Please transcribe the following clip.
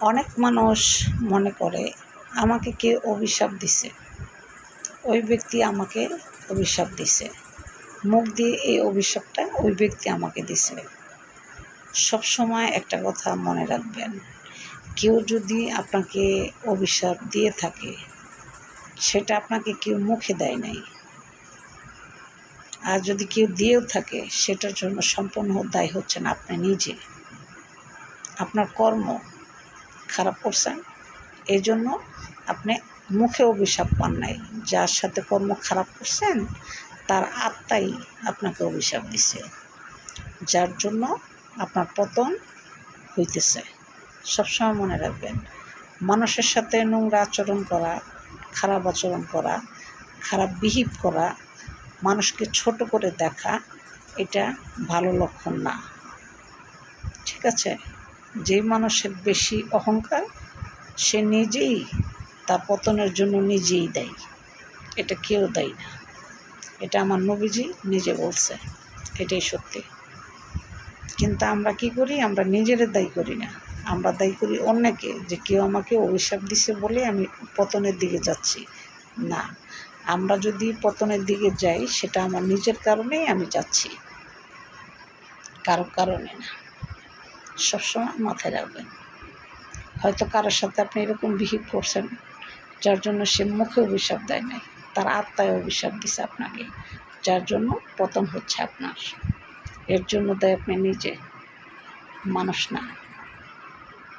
অনেক মানুষ মনে করে আমাকে কেউ অভিশাপ দিছে, ওই ব্যক্তি আমাকে অভিশাপ দিছে, মুখ দিয়ে এই অভিশাপটা ওই ব্যক্তি আমাকে দিছে। সবসময় একটা কথা মনে রাখবেন, কেউ যদি আপনাকে অভিশাপ দিয়ে থাকে সেটা আপনাকে কেউ মুখে দেয় নাই, আর যদি কেউ দিয়েও থাকে সেটার জন্য সম্পূর্ণ দায়ী হচ্ছেন আপনি নিজে। আপনার কর্ম খারাপ করছেন, এই জন্য আপনি মুখে অভিশাপ পান নাই। যার সাথে কর্ম খারাপ করছেন তার আত্মাই আপনাকে অভিশাপ দিছে, যার জন্য আপনার পতন হইতেছে। সবসময় মনে রাখবেন, মানুষের সাথে নোংরা আচরণ করা, খারাপ আচরণ করা, খারাপ বিহেভ করা, মানুষকে ছোট করে দেখা, এটা ভালো লক্ষণ না। ঠিক আছে? যে মানুষের বেশি অহংকার সে নিজেই তার পতনের জন্য নিজেই দায়ী, এটা কেউ দায়ী না। এটা আমার নবীজি নিজে বলছে, এটাই সত্যি। কিন্তু আমরা কি করি, আমরা নিজেরে দায়ী করি না, আমরা দায়ী করি অন্যকে, যে কেউ আমাকে অভিশাপ দিছে বলে আমি পতনের দিকে যাচ্ছি। না, আমরা যদি পতনের দিকে যাই সেটা আমার নিজের কারণেই আমি যাচ্ছি, কারো কারণে না। সবসময় মাথায় রাখবেন, হয়তো কারোর সাথে আপনি এরকম বিহেভ করছেন যার জন্য সে মুখে অভিশাপ দেয় নাই, তার আত্মায় অভিশাপ দিছে আপনাকে, যার জন্য পতন হচ্ছে আপনার। এর জন্য দায়ী আপনি নিজে, মানুষ না।